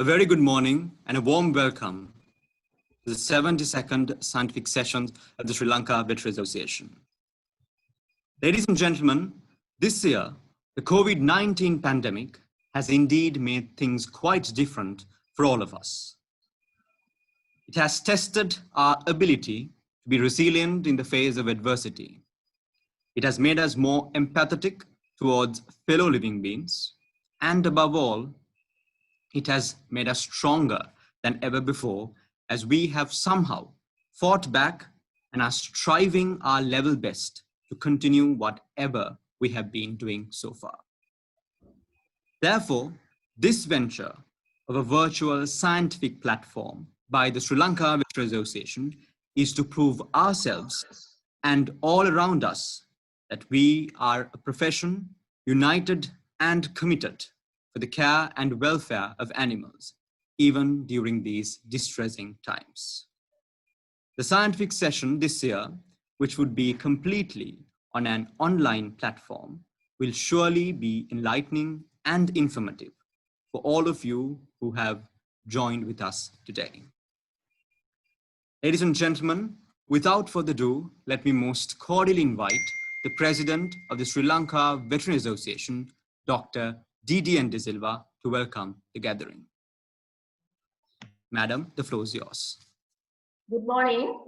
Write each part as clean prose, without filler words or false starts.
A very good morning and a warm welcome to the 72nd scientific session of the Sri Lanka Veterinary Association. Ladies and gentlemen, this year, the COVID-19 pandemic has indeed made things quite different for all of us. It has tested our ability to be resilient in the face of adversity. It has made us more empathetic towards fellow living beings, and above all, it has made us stronger than ever before as we have somehow fought back and are striving our level best to continue whatever we have been doing so far. Therefore, this venture of a virtual scientific platform by the Sri Lanka Veterinary Association is to prove ourselves and all around us that we are a profession united and committed for the care and welfare of animals, even during these distressing times. The scientific session this year, which would be completely on an online platform, will surely be enlightening and informative for all of you who have joined with us today. Ladies and gentlemen, without further ado, let me most cordially invite the President of the Sri Lanka Veterinary Association, Dr. DDN De Silva, to welcome the gathering. Madam, the floor is yours. Good morning.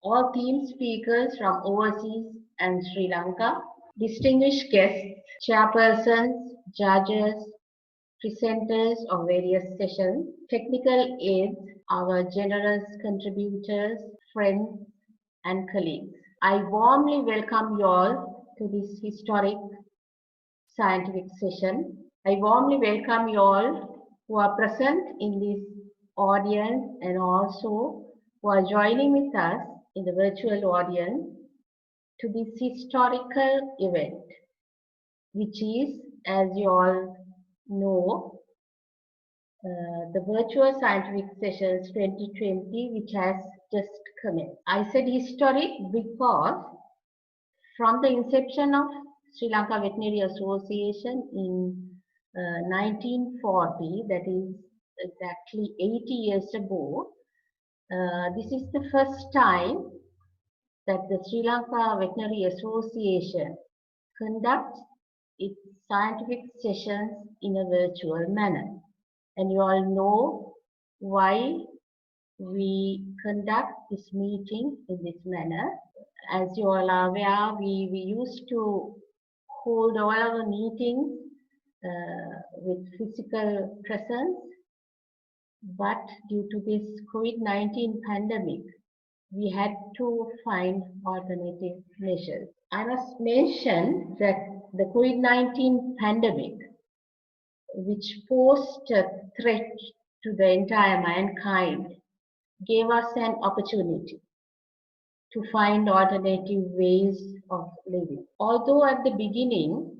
All theme speakers from overseas and Sri Lanka, distinguished guests, chairpersons, judges, presenters of various sessions, technical aides, our generous contributors, friends, and colleagues. I warmly welcome you all to this historic scientific session. I warmly welcome you all who are present in this audience and also who are joining with us in the virtual audience to this historical event, which is, as you all know, the Virtual Scientific Sessions 2020, which has just commenced. I said historic because from the inception of Sri Lanka Veterinary Association in 1940, that is exactly 80 years ago, this is the first time that the Sri Lanka Veterinary Association conducts its scientific sessions in a virtual manner. And you all know why we conduct this meeting in this manner. As you all are aware, we used to hold all our meetings with physical presence, but due to this COVID-19 pandemic, we had to find alternative measures. I must mention that the COVID-19 pandemic, which posed a threat to the entire mankind, gave us an opportunity to find alternative ways of living. Although at the beginning,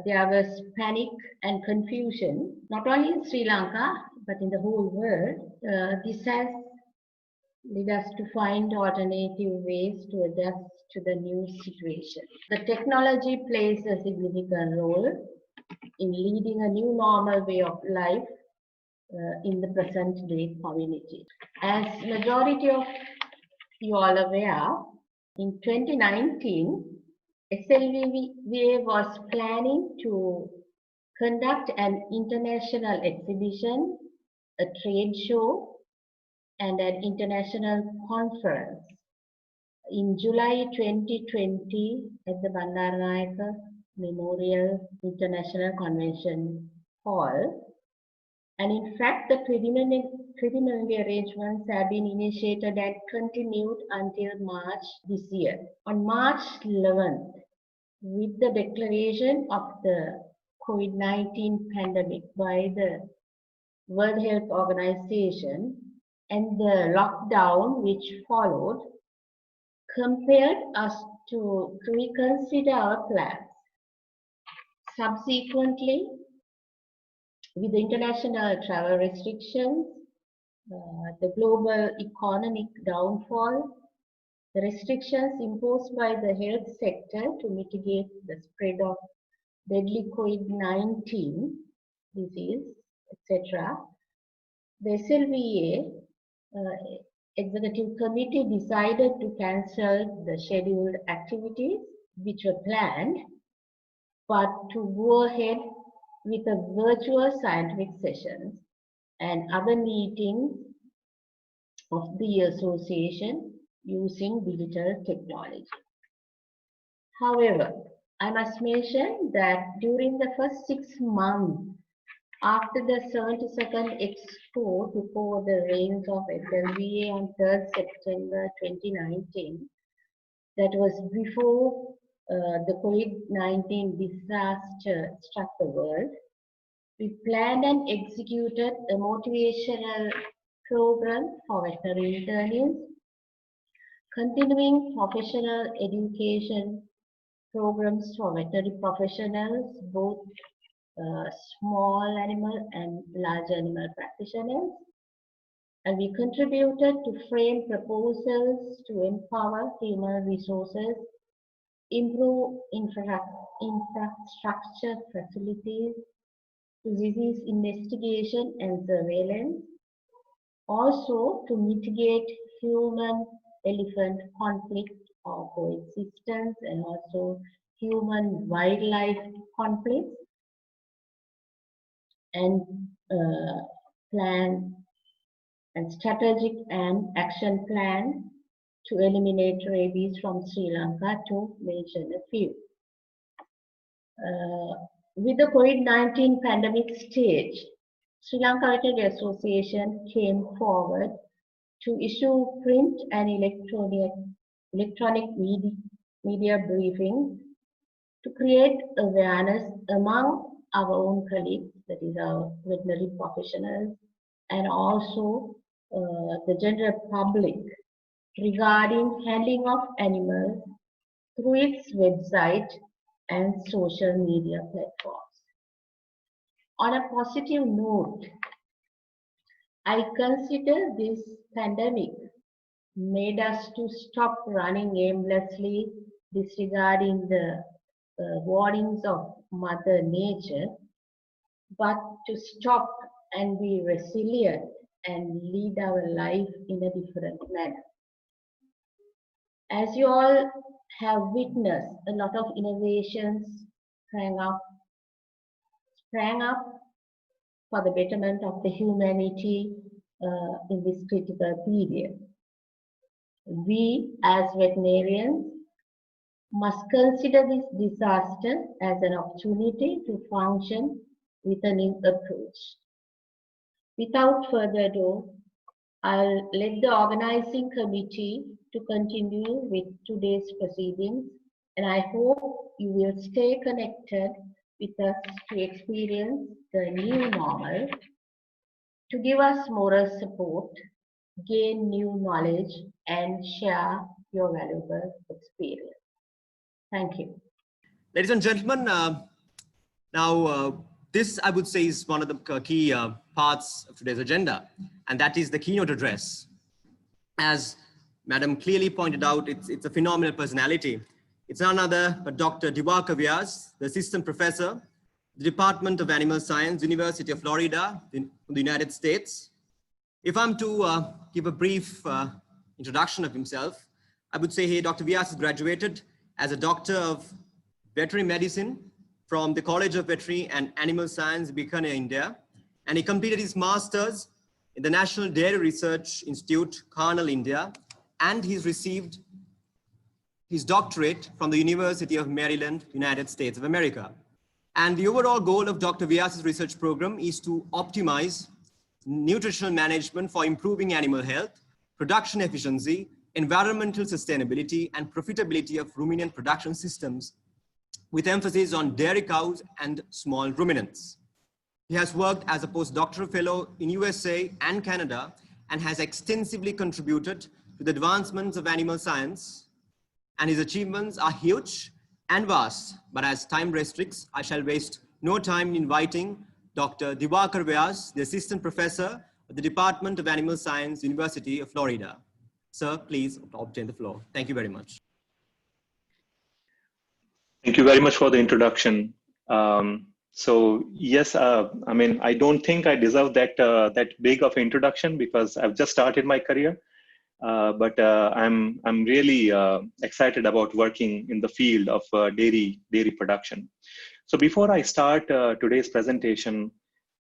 there was panic and confusion, not only in Sri Lanka, but in the whole world, this has led us to find alternative ways to adjust to the new situation. The technology plays a significant role in leading a new normal way of life in the present day community. As majority of you all aware, in 2019, SLVVA was planning to conduct an international exhibition, a trade show, and an international conference in July 2020 at the Bandaranaike Memorial International Convention Hall. And in fact, the preliminary arrangements have been initiated and continued until March this year. On March 11th, with the declaration of the COVID-19 pandemic by the World Health Organization and the lockdown which followed, compelled us to reconsider our plans. Subsequently, with the international travel restrictions, the global economic downfall, the restrictions imposed by the health sector to mitigate the spread of deadly COVID-19 disease, etc., the SLVA Executive Committee decided to cancel the scheduled activities which were planned, but to go ahead with a virtual scientific sessions and other meetings of the association using digital technology. However, I must mention that during the first 6 months after the 72nd Expo took over the reins of SLVA on 3rd September 2019, that was before the COVID-19 disaster struck the world, we planned and executed a motivational program for veterinary internees, continuing professional education programs for veterinary professionals, both small animal and large animal practitioners, and we contributed to frame proposals to empower human resources, improve infrastructure facilities, to disease investigation and surveillance, also to mitigate human-elephant conflict or coexistence, and also human-wildlife conflicts, and plan and strategic and action plan to eliminate rabies from Sri Lanka, to mention a few. With the COVID-19 pandemic stage, Sri Lanka Veterinary Association came forward to issue print and electronic media briefings to create awareness among our own colleagues, that is our veterinary professionals, and also the general public regarding handling of animals through its website and social media platforms. On a positive note, I consider this pandemic made us to stop running aimlessly, disregarding the warnings of Mother Nature, but to stop and be resilient and lead our life in a different manner. As you all have witnessed, a lot of innovations sprang up for the betterment of the humanity in this critical period. We, as veterinarians, must consider this disaster as an opportunity to function with a new approach. Without further ado, I'll let the organizing committee to continue with today's proceedings, and I hope you will stay connected with us to experience the new normal, to give us moral support, gain new knowledge, and share your valuable experience. Thank you. Ladies and gentlemen, this I would say is one of the key parts of today's agenda, and that is the keynote address. As Madam clearly pointed out, it's a phenomenal personality. It's none other but Dr. Diwakar Vyas, the Assistant Professor, the Department of Animal Science, University of Florida, in the United States. If I'm to give a brief introduction of himself, I would say, hey, Dr. Vyas has graduated as a Doctor of Veterinary Medicine from the College of Veterinary and Animal Science, Bikaner, India. And he completed his master's in the National Dairy Research Institute, Karnal, India. And he's received his doctorate from the University of Maryland, United States of America. And the overall goal of Dr. Vyas's research program is to optimize nutritional management for improving animal health, production efficiency, environmental sustainability, and profitability of ruminant production systems, with emphasis on dairy cows and small ruminants. He has worked as a postdoctoral fellow in USA and Canada and has extensively contributed to the advancements of animal science, and his achievements are huge and vast. But as time restricts, I shall waste no time in inviting Dr. Diwakar Vyas, the Assistant Professor of the Department of Animal Science, University of Florida. Sir, please obtain the floor. Thank you very much. Thank you very much for the introduction. So yes, I mean, I don't think I deserve that big of an introduction because I've just started my career. But I'm really excited about working in the field of dairy production. So before I start today's presentation,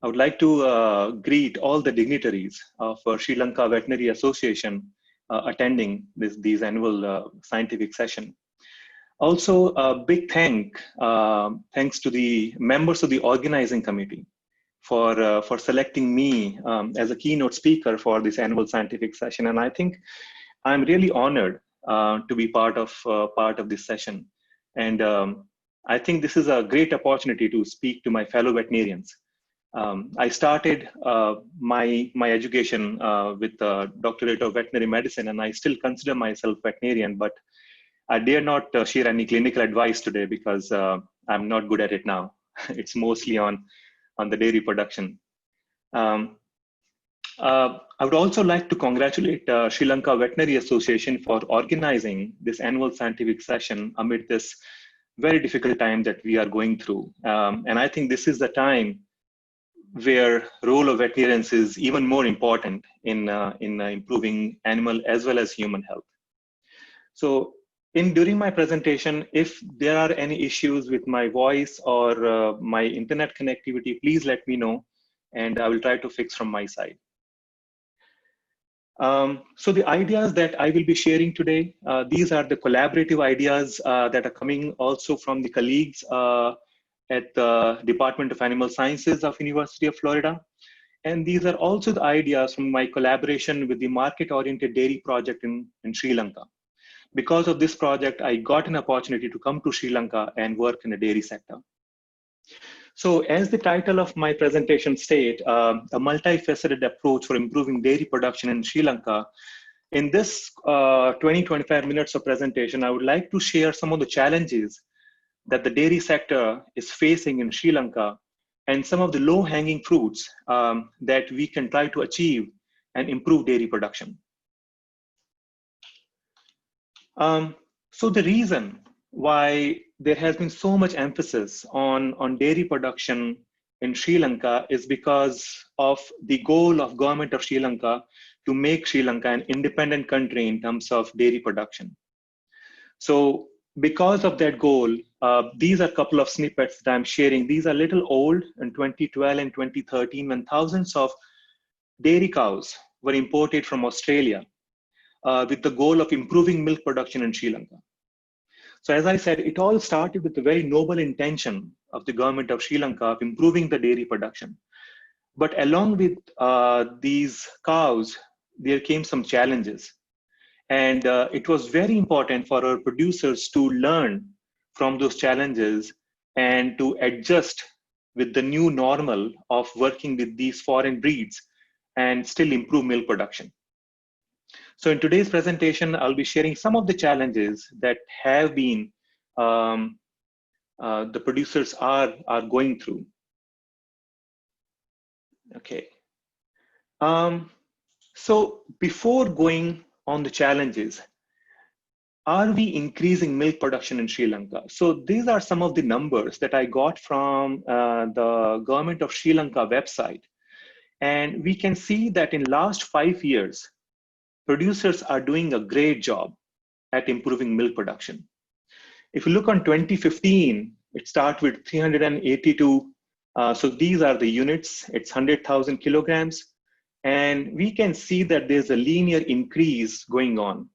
I would like to greet all the dignitaries of Sri Lanka Veterinary Association attending this annual scientific session. Also, a big thanks to the members of the organizing committee for selecting me as a keynote speaker for this annual scientific session. And I think I'm really honored to be part of this session. And I think this is a great opportunity to speak to my fellow veterinarians. I started my education with a doctorate of veterinary medicine, and I still consider myself veterinarian, but I dare not share any clinical advice today because I'm not good at it now. It's mostly on the dairy production. I would also like to congratulate Sri Lanka Veterinary Association for organizing this annual scientific session amid this very difficult time that we are going through. And I think this is the time where role of veterinarians is even more important in improving animal as well as human health. So during my presentation, if there are any issues with my voice or my internet connectivity, please let me know and I will try to fix from my side. So the ideas that I will be sharing today, these are the collaborative ideas that are coming also from the colleagues at the Department of Animal Sciences of University of Florida. And these are also the ideas from my collaboration with the Market-Oriented Dairy Project in Sri Lanka. Because of this project, I got an opportunity to come to Sri Lanka and work in the dairy sector. So as the title of my presentation state, a multifaceted approach for improving dairy production in Sri Lanka, in this 20-25 minutes of presentation, I would like to share some of the challenges that the dairy sector is facing in Sri Lanka and some of the low-hanging fruits that we can try to achieve and improve dairy production. So the reason why there has been so much emphasis on dairy production in Sri Lanka is because of the goal of government of Sri Lanka to make Sri Lanka an independent country in terms of dairy production. So because of that goal, these are a couple of snippets that I'm sharing. These are a little old in 2012 and 2013 when thousands of dairy cows were imported from Australia with the goal of improving milk production in Sri Lanka. So as I said, it all started with the very noble intention of the government of Sri Lanka of improving the dairy production. But along with these cows, there came some challenges. And it was very important for our producers to learn from those challenges and to adjust with the new normal of working with these foreign breeds and still improve milk production. So in today's presentation, I'll be sharing some of the challenges that have been the producers are going through. Okay. So before going on the challenges, are we increasing milk production in Sri Lanka? So these are some of the numbers that I got from the government of Sri Lanka website. And we can see that in last 5 years, producers are doing a great job at improving milk production. If you look on 2015, it started with 382. So these are the units, it's 100,000 kilograms. And we can see that there's a linear increase going on.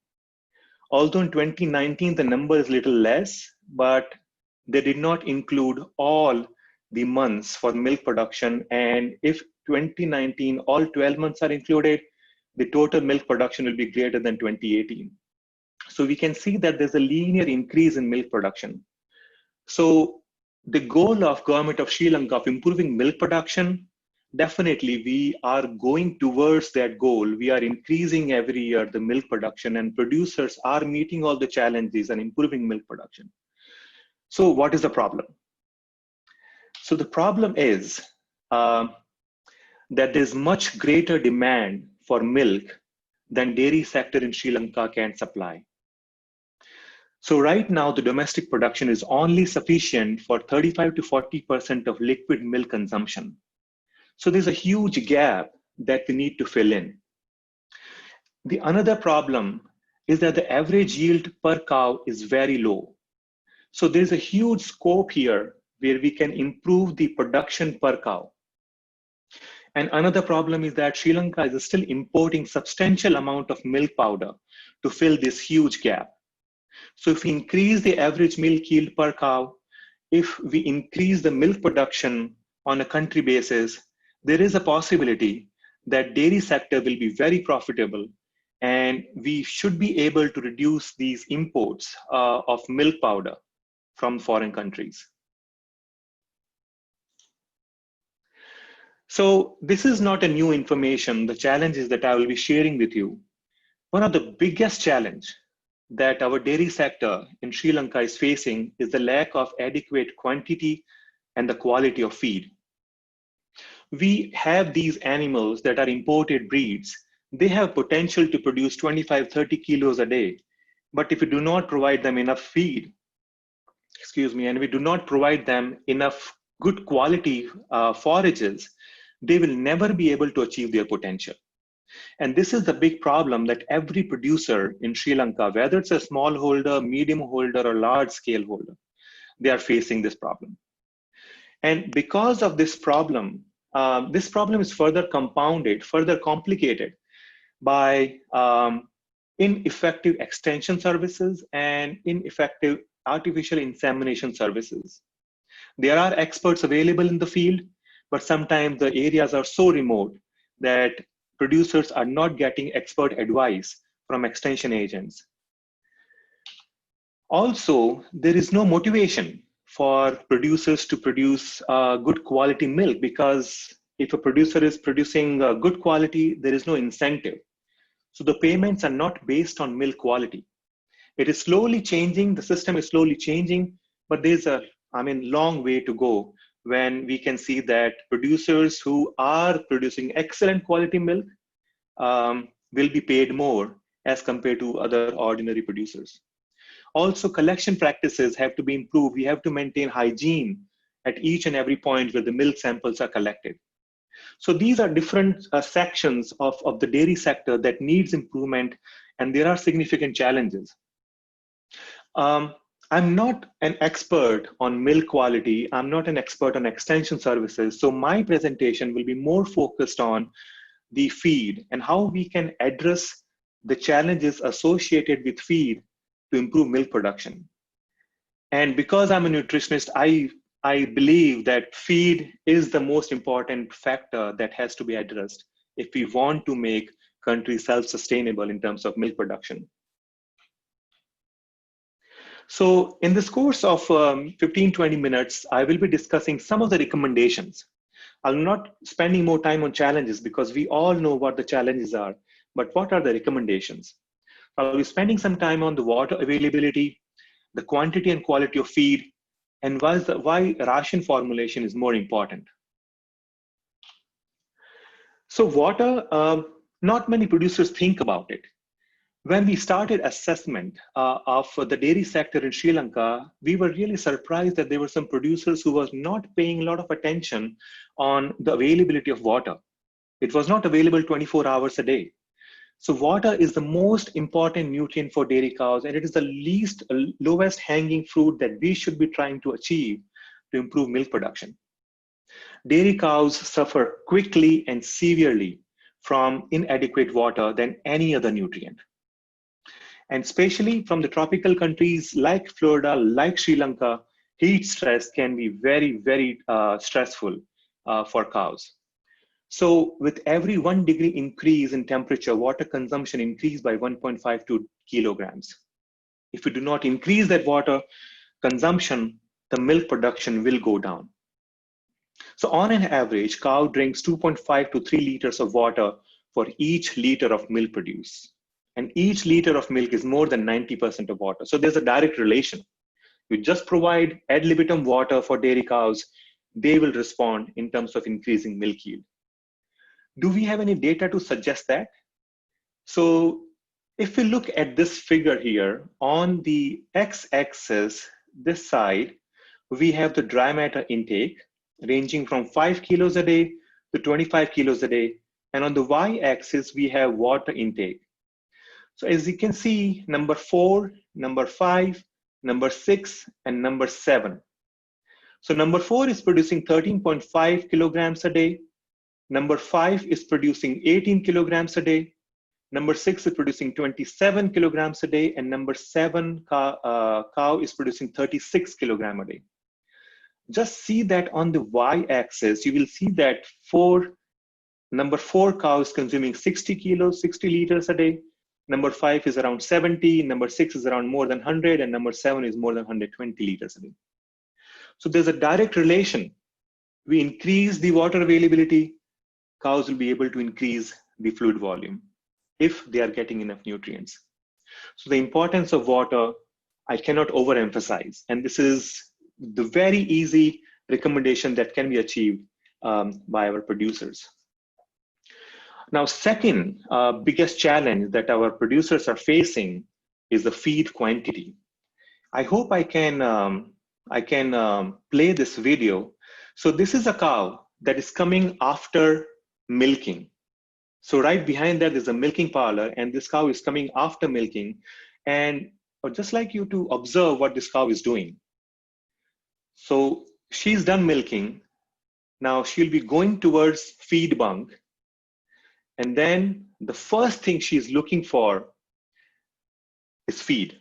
Although in 2019, the number is a little less, but they did not include all the months for milk production. And if 2019, all 12 months are included, the total milk production will be greater than 2018. So we can see that there's a linear increase in milk production. So the goal of government of Sri Lanka of improving milk production, definitely we are going towards that goal. We are increasing every year the milk production and producers are meeting all the challenges and improving milk production. So what is the problem? So the problem is that there's much greater demand for milk than dairy sector in Sri Lanka can supply. So right now, the domestic production is only sufficient for 35 to 40% of liquid milk consumption. So there's a huge gap that we need to fill in. The another problem is that the average yield per cow is very low. So there's a huge scope here where we can improve the production per cow. And another problem is that Sri Lanka is still importing substantial amount of milk powder to fill this huge gap. So if we increase the average milk yield per cow, if we increase the milk production on a country basis, there is a possibility that dairy sector will be very profitable and we should be able to reduce these imports of milk powder from foreign countries. So this is not a new information, the challenges that I will be sharing with you. One of the biggest challenge that our dairy sector in Sri Lanka is facing is the lack of adequate quantity and the quality of feed. We have these animals that are imported breeds. They have potential to produce 25, 30 kilos a day. But if we do not provide them enough feed, and we do not provide them enough good quality forages, they will never be able to achieve their potential. And this is the big problem that every producer in Sri Lanka, whether it's a small holder, medium holder, or large scale holder, they are facing this problem. And because of this problem is further compounded, further complicated by ineffective extension services and ineffective artificial insemination services. There are experts available in the field, but sometimes the areas are so remote that producers are not getting expert advice from extension agents. Also, there is no motivation for producers to produce good quality milk, because if a producer is producing good quality, there is no incentive. So the payments are not based on milk quality. It is slowly changing, the system is slowly changing, but there's a, long way to go when we can see that producers who are producing excellent quality milk will be paid more as compared to other ordinary producers. Also, collection practices have to be improved. We have to maintain hygiene at each and every point where the milk samples are collected. So these are different sections of the dairy sector that needs improvement, and there are significant challenges. I'm not an expert on milk quality. I'm not an expert on extension services. So my presentation will be more focused on the feed and how we can address the challenges associated with feed to improve milk production. And because I'm a nutritionist, I believe that feed is the most important factor that has to be addressed if we want to make countries self-sustainable in terms of milk production. So in this course of 15-20 minutes, I will be discussing some of the recommendations. I'm not spending more time on challenges because we all know what the challenges are, but what are the recommendations? I'll be spending some time on the water availability, the quantity and quality of feed, and why ration formulation is more important. So water, not many producers think about it. When we started assessment of the dairy sector in Sri Lanka, we were really surprised that there were some producers who was not paying a lot of attention on the availability of water. It was not available 24 hours a day. So water is the most important nutrient for dairy cows, and it is the lowest hanging fruit that we should be trying to achieve to improve milk production. Dairy cows suffer quickly and severely from inadequate water than any other nutrient. And especially from the tropical countries like Florida, like Sri Lanka, heat stress can be very, very stressful for cows. So with every 1 degree increase in temperature, water consumption increased by 1.52 kilograms. If we do not increase that water consumption, the milk production will go down. So on an average, cow drinks 2.5 to 3 liters of water for each liter of milk produced. And each liter of milk is more than 90% of water. So there's a direct relation. You just provide ad libitum water for dairy cows, they will respond in terms of increasing milk yield. Do we have any data to suggest that? So if we look at this figure here, on the x-axis, this side, we have the dry matter intake ranging from 5 kilos a day to 25 kilos a day. And on the y-axis, we have water intake. So as you can see, number 4, number 5, number 6, and number 7. So number 4 is producing 13.5 kilograms a day. Number 5 is producing 18 kilograms a day. Number 6 is producing 27 kilograms a day. And number 7 cow is producing 36 kilograms a day. Just see that on the y-axis, you will see that number 4 cow is consuming 60 liters a day. Number 5 is around 70, number 6 is around more than 100, and number 7 is more than 120 liters a day. So there's a direct relation. We increase the water availability, cows will be able to increase the fluid volume if they are getting enough nutrients. So the importance of water, I cannot overemphasize. And this is the very easy recommendation that can be achieved by our producers. Now, second biggest challenge that our producers are facing is the feed quantity. I hope I can play this video. So this is a cow that is coming after milking. So right behind that is a milking parlor, and this cow is coming after milking. And I'd just like you to observe what this cow is doing. So she's done milking. Now she'll be going towards feed bunk. And then the first thing she's looking for is feed.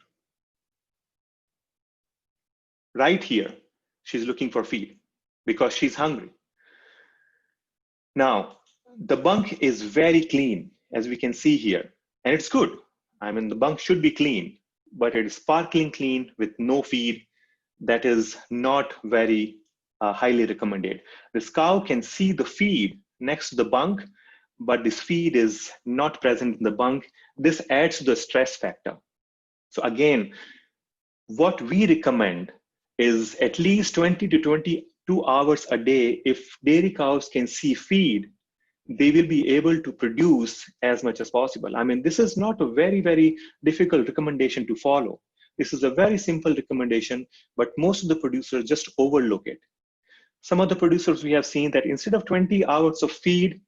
Right here, she's looking for feed because she's hungry. Now, the bunk is very clean, as we can see here, and it's good. I mean, the bunk should be clean, but it is sparkling clean with no feed. That is not very highly recommended. This cow can see the feed next to the bunk, but this feed is not present in the bunk. This adds to the stress factor. So again, what we recommend is at least 20 to 22 hours a day. If dairy cows can see feed, they will be able to produce as much as possible. I mean, this is not a very, very difficult recommendation to follow. This is a very simple recommendation, but most of the producers just overlook it. Some of the producers we have seen that instead of 20 hours of feed,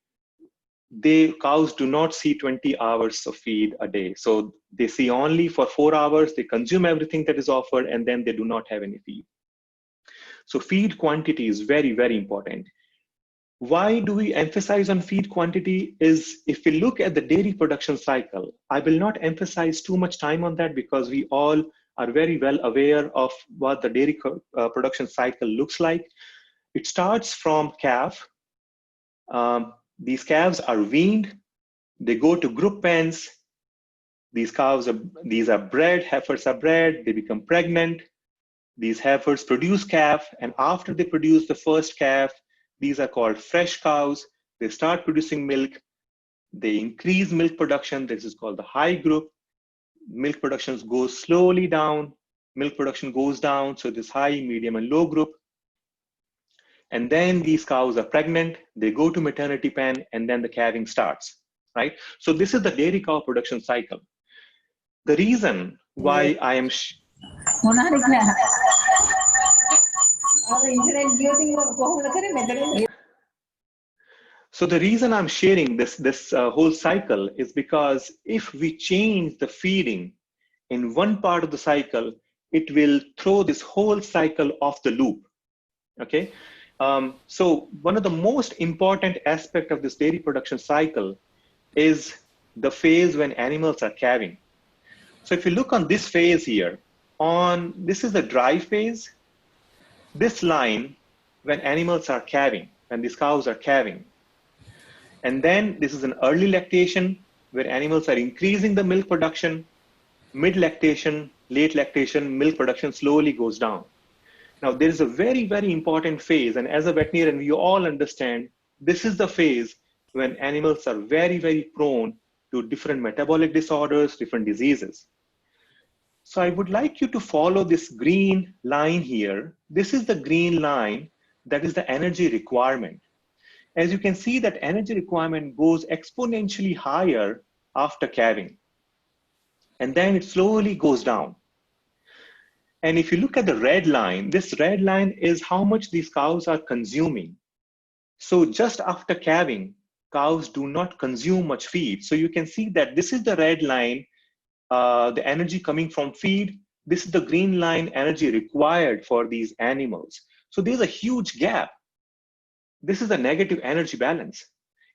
cows do not see 20 hours of feed a day. So they see only for 4 hours, they consume everything that is offered, and then they do not have any feed. So feed quantity is very, very important. Why do we emphasize on feed quantity is if we look at the dairy production cycle, I will not emphasize too much time on that because we all are very well aware of what the dairy production cycle looks like. It starts from calf. These calves are weaned. They go to group pens. These are bred, heifers are bred, they become pregnant. These heifers produce calf, and after they produce the first calf, these are called fresh cows. They start producing milk. They increase milk production. This is called the high group. Milk production goes slowly down. Milk production goes down. So this high, medium, and low group. And then these cows are pregnant. They go to maternity pen, and then the calving starts, right? So this is the dairy cow production cycle. The reason why I am So the reason I'm sharing this whole cycle is because if we change the feeding in one part of the cycle, it will throw this whole cycle off the loop. Okay. So one of the most important aspects of this dairy production cycle is the phase when animals are calving. So if you look on this phase here, this is the dry phase. This line, when animals are calving, when these cows are calving. And then this is an early lactation where animals are increasing the milk production. Mid lactation, late lactation, milk production slowly goes down. Now there is a very, very important phase. And as a veterinarian, we all understand this is the phase when animals are very, very prone to different metabolic disorders, different diseases. So I would like you to follow this green line here. This is the green line that is the energy requirement. As you can see, that energy requirement goes exponentially higher after calving. And then it slowly goes down. And if you look at the red line, this red line is how much these cows are consuming. So just after calving, cows do not consume much feed. So you can see that this is the red line, the energy coming from feed. This is the green line, energy required for these animals. So there's a huge gap. This is a negative energy balance.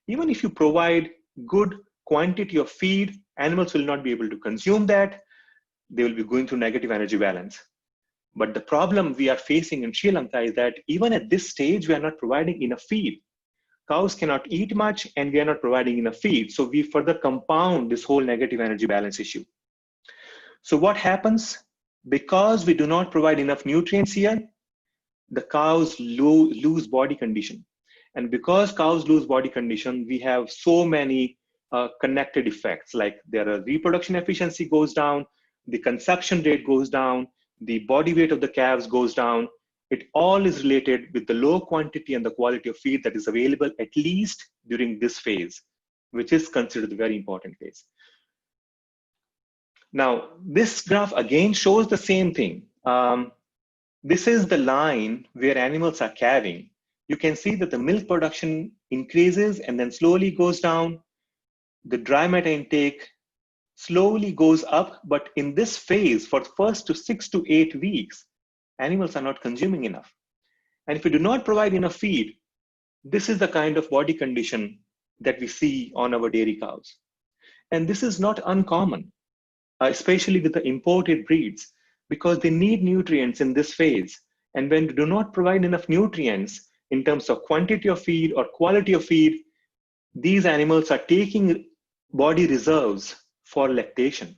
Even if you provide good quantity of feed, animals will not be able to consume that. They will be going through negative energy balance. But the problem we are facing in Sri Lanka is that even at this stage, we are not providing enough feed. Cows cannot eat much and we are not providing enough feed. So we further compound this whole negative energy balance issue. So what happens? Because we do not provide enough nutrients here, the cows lose body condition. And because cows lose body condition, we have so many connected effects, like their reproduction efficiency goes down, the conception rate goes down, the body weight of the calves goes down. It all is related with the low quantity and the quality of feed that is available, at least during this phase, which is considered a very important phase. Now, this graph again shows the same thing. This is the line where animals are calving. You can see that the milk production increases and then slowly goes down. The dry matter intake slowly goes up, but in this phase, for the first 6 to 8 weeks, animals are not consuming enough. And if we do not provide enough feed, this is the kind of body condition that we see on our dairy cows. And this is not uncommon, especially with the imported breeds, because they need nutrients in this phase. And when we do not provide enough nutrients in terms of quantity of feed or quality of feed, these animals are taking body reserves for lactation.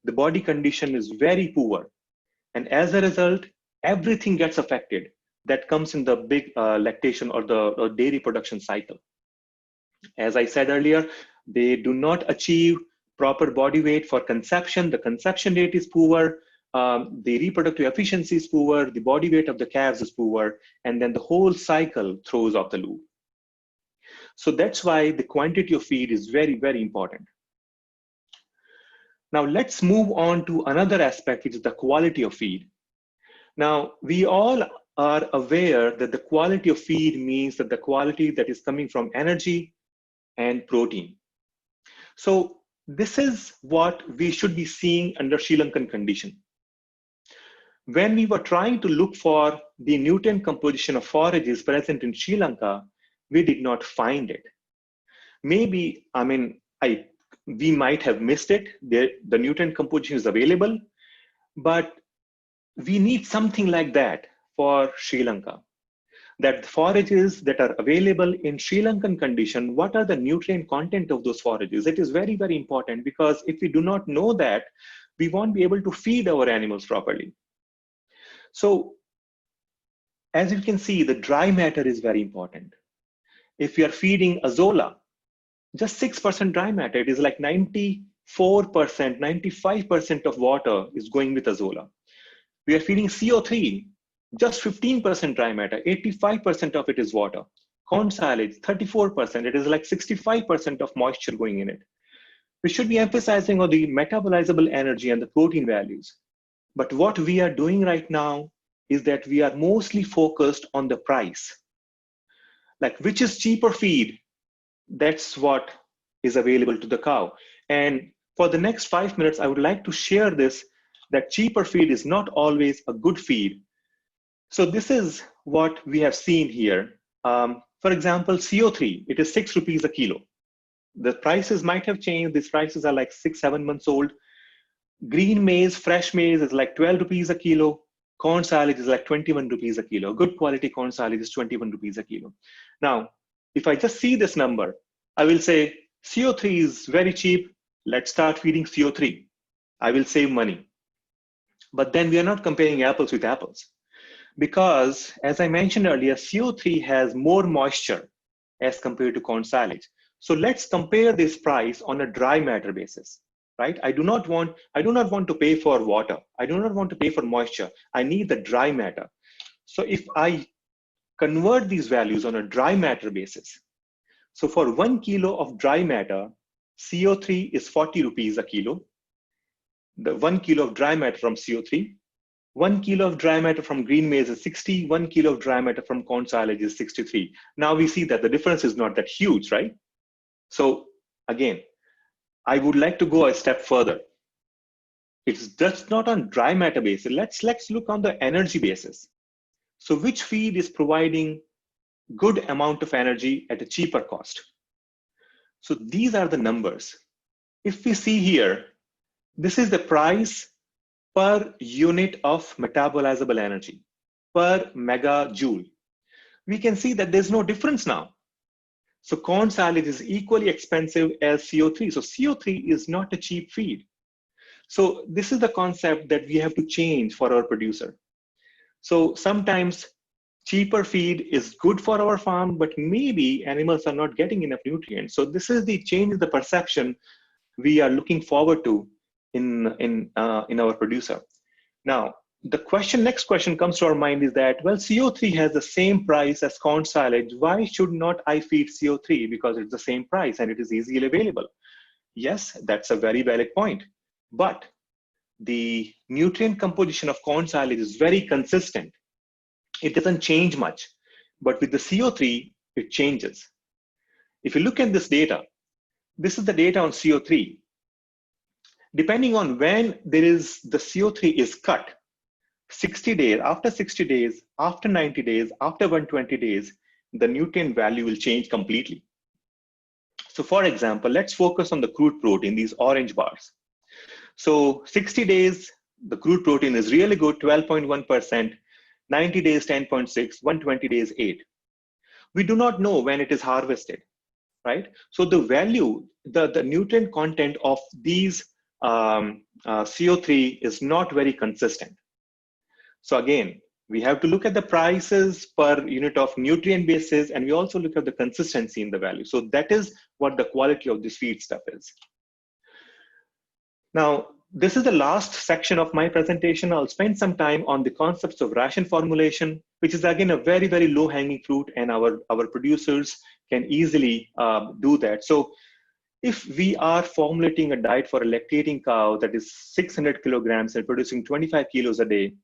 The body condition is very poor. And as a result, everything gets affected that comes in the big lactation or the dairy production cycle. As I said earlier, they do not achieve proper body weight for conception. The conception rate is poor. The reproductive efficiency is poor. The body weight of the calves is poor. And then the whole cycle throws off the loop. So that's why the quantity of feed is very, very important. Now let's move on to another aspect, which is the quality of feed. Now, we all are aware that the quality of feed means that the quality that is coming from energy and protein. So this is what we should be seeing under Sri Lankan condition. When we were trying to look for the nutrient composition of forages present in Sri Lanka, we did not find it. Maybe, we might have missed it. The nutrient composition is available, but we need something like that for Sri Lanka. That forages that are available in Sri Lankan condition, what are the nutrient content of those forages? It is very, very important, because if we do not know that, we won't be able to feed our animals properly. So as you can see, the dry matter is very important. If we are feeding Azolla, just 6% dry matter, it is like 94%, 95% of water is going with Azolla. We are feeding CO3, just 15% dry matter, 85% of it is water. Corn silage, 34%, it is like 65% of moisture going in it. We should be emphasizing on the metabolizable energy and the protein values. But what we are doing right now is that we are mostly focused on the price. Like, which is cheaper feed, that's what is available to the cow. And for the next 5 minutes, I would like to share this, that cheaper feed is not always a good feed. So this is what we have seen here. For example, CO3, it is 6 rupees a kilo. The prices might have changed. These prices are like 6-7 months old. Green maize, fresh maize is like 12 rupees a kilo. Corn silage is like 21 rupees a kilo. Good quality corn silage is 21 rupees a kilo. Now, if I just see this number, I will say CO3 is very cheap. Let's start feeding CO3. I will save money. But then we are not comparing apples with apples. Because as I mentioned earlier, CO3 has more moisture as compared to corn silage. So let's compare this price on a dry matter basis, right? I do not want to pay for water. I do not want to pay for moisture. I need the dry matter. So if I convert these values on a dry matter basis, so for 1 kilo of dry matter, CO3 is 40 rupees a kilo. The 1 kilo of dry matter from CO3. 1 kilo of dry matter from green maize is 60, 1 kilo of dry matter from corn silage is 63. Now we see that the difference is not that huge, right? So again, I would like to go a step further. It's just not on dry matter basis. Let's look on the energy basis. So which feed is providing good amount of energy at a cheaper cost? So these are the numbers. If we see here, this is the price per unit of metabolizable energy, per megajoule. We can see that there's no difference now. So corn silage is equally expensive as CO3. So CO3 is not a cheap feed. So this is the concept that we have to change for our producer. So sometimes cheaper feed is good for our farm, but maybe animals are not getting enough nutrients. So this is the change in the perception we are looking forward to in our producer. Now, next question comes to our mind is that, well, CO3 has the same price as corn silage. Why should not I feed CO3? Because it's the same price and it is easily available. Yes, that's a very valid point. But the nutrient composition of corn silage is very consistent. It doesn't change much. But with the CO3, it changes. If you look at this data, this is the data on CO3. Depending on when the CO3 is cut, 60 days, after 60 days, after 90 days, after 120 days, the nutrient value will change completely. So for example, let's focus on the crude protein, these orange bars. So 60 days, the crude protein is really good, 12.1%, 90 days, 10.6, 120 days, 8. We do not know when it is harvested, right? So the value, the nutrient content of these CO3 is not very consistent. So again, We have to look at the prices per unit of nutrient basis, and we also look at the consistency in the value. So that is what the quality of this feed stuff is. Now, this is the last section of my presentation. I'll spend some time on the concepts of ration formulation, which is again a very, very low hanging fruit, and our producers can easily do that. So if we are formulating a diet for a lactating cow that is 600 kilograms and producing 25 kilos a day,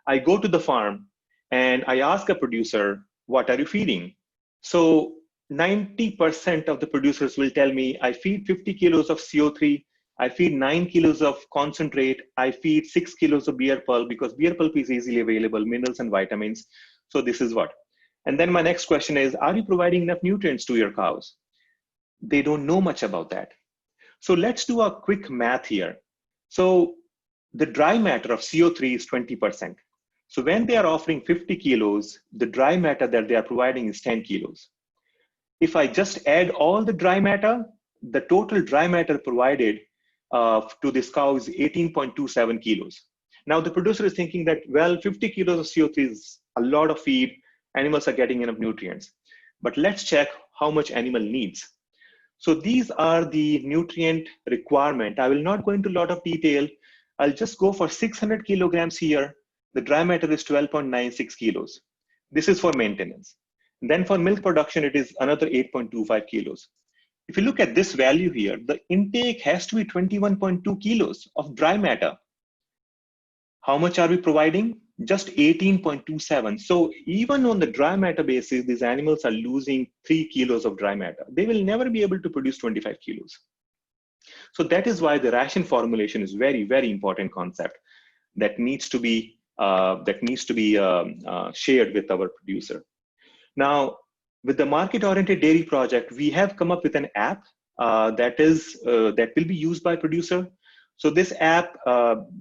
I go to the farm and I ask a producer, what are you feeding? So 90% of the producers will tell me, I feed 50 kilos of CO3, I feed 9 kilos of concentrate, I feed 6 kilos of beer pulp, because beer pulp is easily available, minerals and vitamins. So this is what. And then my next question is, are you providing enough nutrients to your cows? They don't know much about that. So let's do a quick math here. So the dry matter of CO3 is 20%. So when they are offering 50 kilos, the dry matter that they are providing is 10 kilos. If I just add all the dry matter, the total dry matter provided to this cow is 18.27 kilos. Now the producer is thinking that, well, 50 kilos of CO3 is a lot of feed, animals are getting enough nutrients. But let's check how much animal needs. So these are the nutrient requirement. I will not go into a lot of detail. I'll just go for 600 kilograms here. The dry matter is 12.96 kilos. This is for maintenance. And then for milk production, it is another 8.25 kilos. If you look at this value here, the intake has to be 21.2 kilos of dry matter. How much are we providing? Just 18.27. So even on the dry matter basis, these animals are losing 3 kilos of dry matter. They will never be able to produce 25 kilos. So that is why the ration formulation is very, very important concept that needs to be shared with our producer. Now, with the market-oriented dairy project, we have come up with an app that will be used by producer. So this app,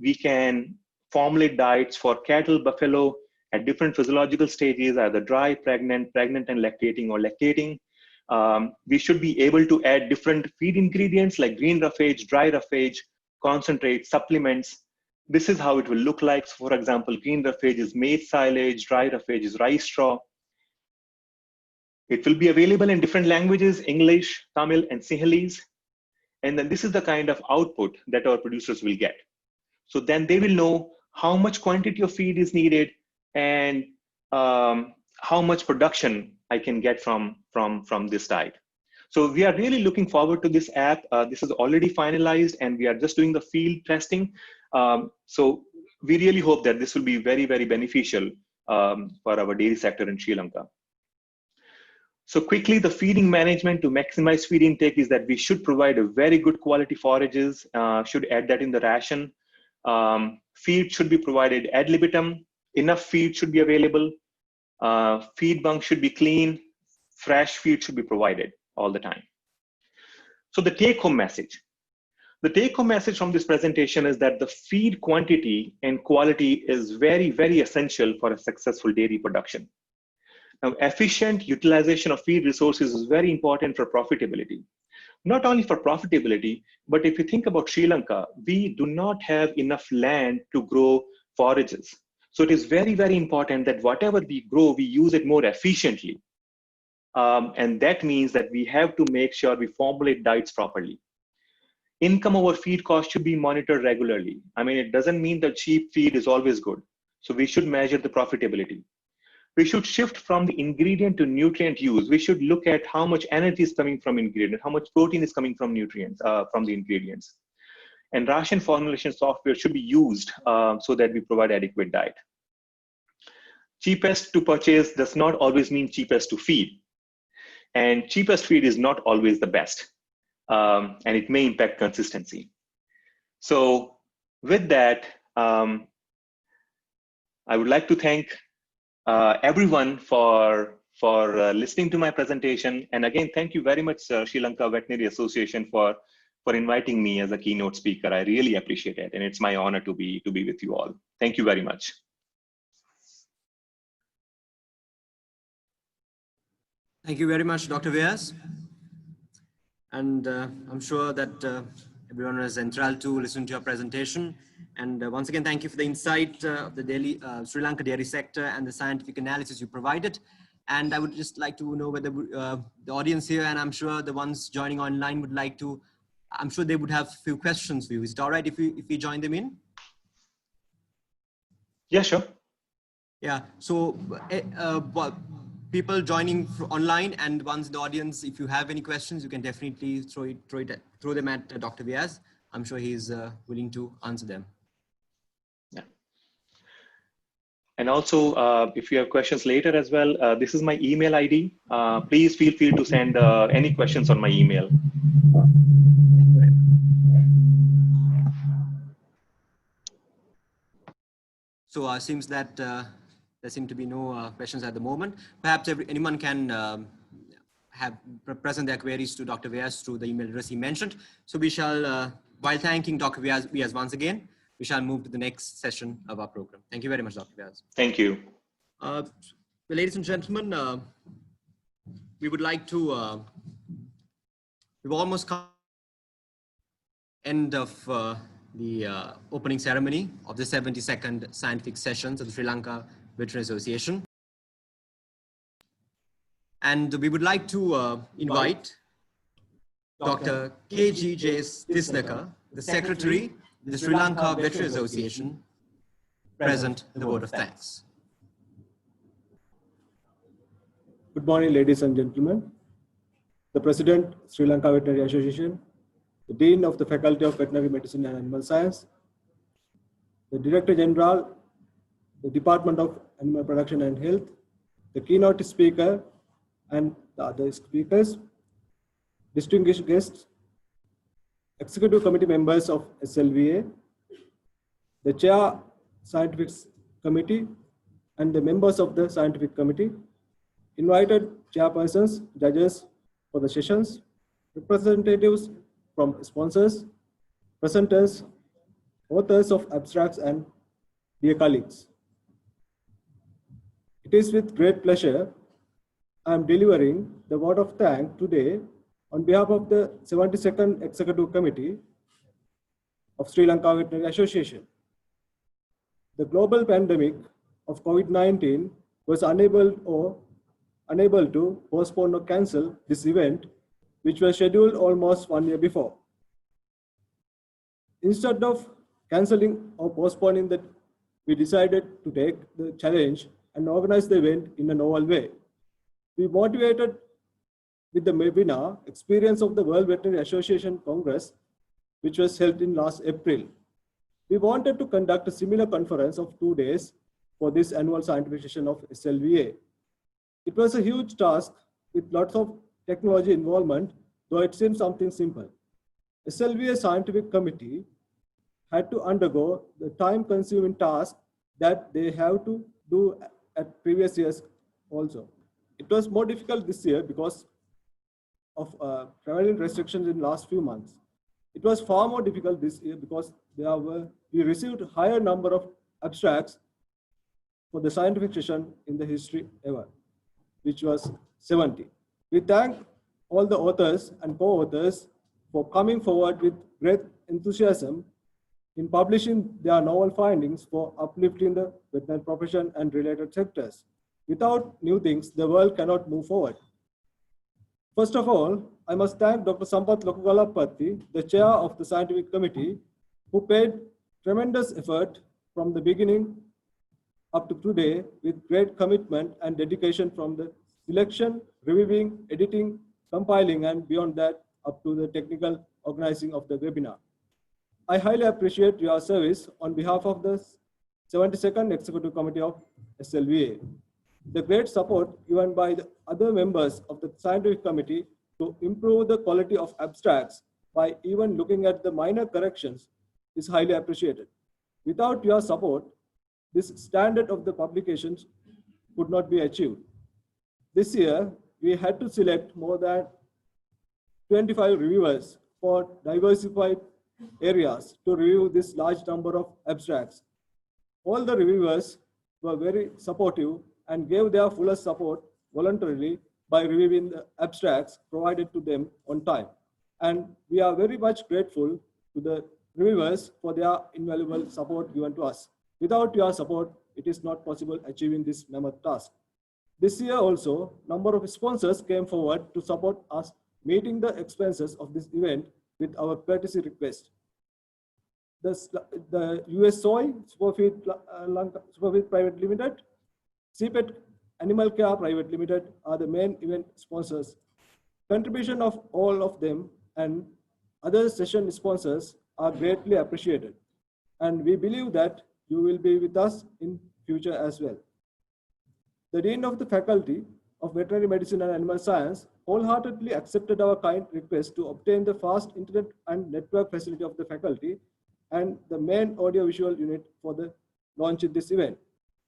we can formulate diets for cattle, buffalo at different physiological stages, either dry, pregnant and lactating or lactating. We should be able to add different feed ingredients like green roughage, dry roughage, concentrate, supplements. This is how it will look like. So for example, green roughage is maize silage, dry roughage is rice straw. It will be available in different languages, English, Tamil, and Sinhalese. And then this is the kind of output that our producers will get. So then they will know how much quantity of feed is needed and how much production I can get from this diet. So we are really looking forward to this app. This is already finalized and we are just doing the field testing. So we really hope that this will be very, very beneficial for our dairy sector in Sri Lanka. So quickly, the feeding management to maximize feed intake is that we should provide a very good quality forages, should add that in the ration. Feed should be provided ad libitum. Enough feed should be available. Feed bunk should be clean. Fresh feed should be provided all the time. So the take-home message. The take-home message from this presentation is that the feed quantity and quality is very, very essential for a successful dairy production. Now, efficient utilization of feed resources is very important for profitability. Not only for profitability, but if you think about Sri Lanka, we do not have enough land to grow forages. So it is very, very important that whatever we grow, we use it more efficiently. And that means that we have to make sure we formulate diets properly. Income over feed cost should be monitored regularly. I mean, it doesn't mean that cheap feed is always good. So we should measure the profitability. We should shift from the ingredient to nutrient use. We should look at how much energy is coming from ingredient, how much protein is coming from nutrients, from the ingredients. And ration formulation software should be used so that we provide adequate diet. Cheapest to purchase does not always mean cheapest to feed. And cheapest feed is not always the best. And it may impact consistency. So with that, I would like to thank everyone for listening to my presentation. And again, thank you very much, Sri Lanka Veterinary Association for inviting me as a keynote speaker. I really appreciate it. And it's my honor to be with you all. Thank you very much. Thank you very much, Dr. Vyas. And I'm sure that everyone is enthralled to listen to your presentation. And once again, thank you for the insight of the Sri Lanka dairy sector and the scientific analysis you provided. And I would just like to know whether the audience here, and I'm sure the ones joining online would like to, I'm sure they would have a few questions for you. Is it all right if we join them in? Yeah, sure. Yeah, so people joining online and ones in the audience, if you have any questions, you can definitely throw them at Dr. Vyas. I'm sure he's willing to answer them. Yeah. And also, if you have questions later as well, this is my email ID. Please feel free to send any questions on my email. So it seems that there seem to be no questions at the moment. Perhaps anyone can present their queries to Dr. Vyas through the email address he mentioned. So we shall, while thanking Dr. Vyas once again, we shall move to the next session of our program. Thank you very much, Dr. Vyas. Thank you. Ladies and gentlemen, we would like to, we've almost come to the end of the opening ceremony of the 72nd scientific sessions of the Sri Lanka Veterinary Association. And we would like to invite Dr. K.G.J. Tisnaka, the Secretary of the Sri Lanka Veterinary Association, present the vote of thanks. Good morning, ladies and gentlemen. The President, Sri Lanka Veterinary Association, the Dean of the Faculty of Veterinary Medicine and Animal Science, the Director General, the Department of Animal Production and Health, the keynote speaker, and the other speakers, distinguished guests, Executive Committee members of SLVA, the Chair Scientific Committee, and the members of the Scientific Committee, invited chairpersons, judges for the sessions, representatives from sponsors, presenters, authors of abstracts, and dear colleagues. It is with great pleasure I am delivering the vote of thanks today on behalf of the 72nd Executive Committee of Sri Lanka Veterinary Association. The global pandemic of COVID-19 was unable to postpone or cancel this event, which was scheduled almost 1 year before. Instead of canceling or postponing that, we decided to take the challenge and organize the event in a novel way. We motivated with the webinar experience of the World Veterinary Association Congress, which was held in last April. We wanted to conduct a similar conference of 2 days for this annual scientific session of SLVA. It was a huge task with lots of technology involvement, though it seemed something simple. SLVA Scientific Committee had to undergo the time-consuming task that they have to do at previous years also. It was more difficult this year because of prevalent restrictions in the last few months. It was far more difficult this year because we received a higher number of abstracts for the scientific session in the history ever, which was 70. We thank all the authors and co-authors for coming forward with great enthusiasm in publishing their novel findings for uplifting the veterinary profession and related sectors. Without new things, the world cannot move forward. First of all, I must thank Dr. Sampath Lokugalapatti, the chair of the scientific committee, who paid tremendous effort from the beginning up to today with great commitment and dedication from the selection, reviewing, editing, compiling, and beyond that up to the technical organizing of the webinar. I highly appreciate your service on behalf of the 72nd Executive Committee of SLVA. The great support given by the other members of the scientific committee to improve the quality of abstracts by even looking at the minor corrections is highly appreciated. Without your support, this standard of the publications could not be achieved. This year, we had to select more than 25 reviewers for diversified areas to review this large number of abstracts. All the reviewers were very supportive and gave their fullest support voluntarily by reviewing the abstracts provided to them on time. And we are very much grateful to the reviewers for their invaluable support given to us. Without your support, it is not possible achieving this mammoth task. This year also, number of sponsors came forward to support us meeting the expenses of this event with our courtesy request. The US Soy Superfeed Private Limited, CPET Animal Care Private Limited are the main event sponsors. Contribution of all of them and other session sponsors are greatly appreciated. And we believe that you will be with us in future as well. The Dean of the Faculty of Veterinary Medicine and Animal Science wholeheartedly accepted our kind request to obtain the fast internet and network facility of the faculty and the main audiovisual unit for the launch in this event.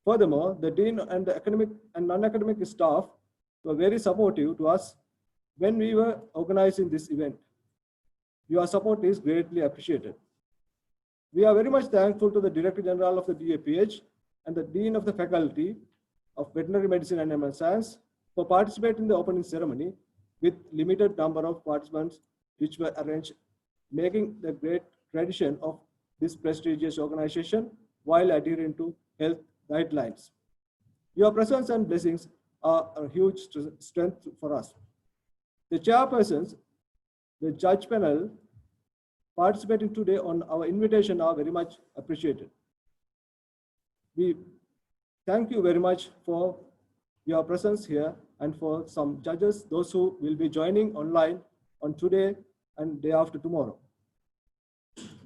Furthermore, the Dean and the academic and non-academic staff were very supportive to us when we were organizing this event. Your support is greatly appreciated. We are very much thankful to the Director General of the DAPH and the Dean of the Faculty of Veterinary Medicine and Animal Science for participating in the opening ceremony with limited number of participants which were arranged, making the great tradition of this prestigious organization while adhering to health guidelines. Your presence and blessings are a huge strength for us. The chairpersons, the judge panel participating today on our invitation are very much appreciated. We thank you very much for your presence here and for some judges, those who will be joining online on today and day after tomorrow.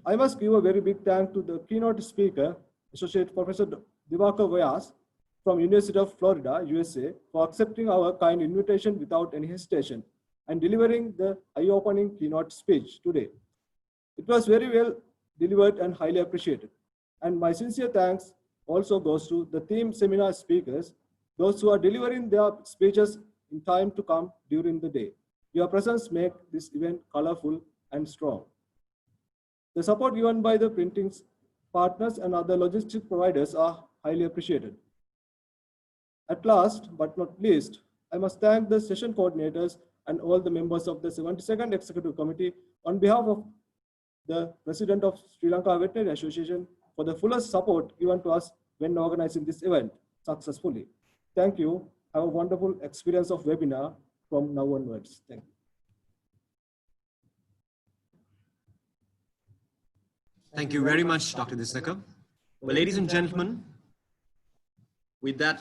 I must give a very big thank to the keynote speaker, Associate Professor Divakar Vyas from University of Florida, USA, for accepting our kind invitation without any hesitation and delivering the eye-opening keynote speech today. It was very well delivered and highly appreciated. And my sincere thanks also goes to the theme seminar speakers, those who are delivering their speeches in time to come during the day. Your presence makes this event colorful and strong. The support given by the printing partners and other logistic providers are highly appreciated. At last, but not least, I must thank the session coordinators and all the members of the 72nd Executive Committee on behalf of the President of Sri Lanka Veterinary Association for the fullest support given to us when organizing this event successfully. Thank you. Have a wonderful experience of webinar from now onwards. Thank you. Thank you very much, Dr. Disnaka. Well, ladies and gentlemen, with that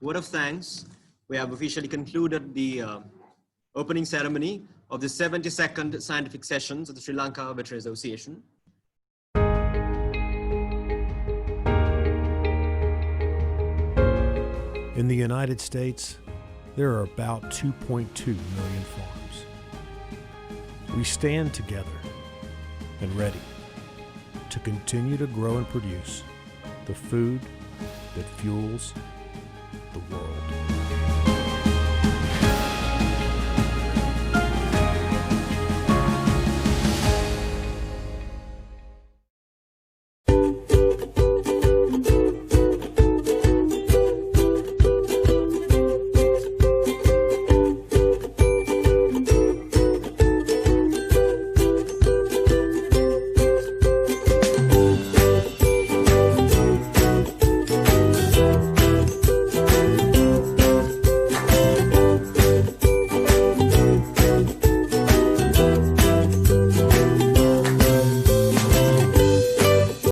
word of thanks, we have officially concluded the opening ceremony of the 72nd scientific sessions of the Sri Lanka Veterinary Association. In the United States, there are about 2.2 million farms. We stand together and ready to continue to grow and produce the food that fuels the world.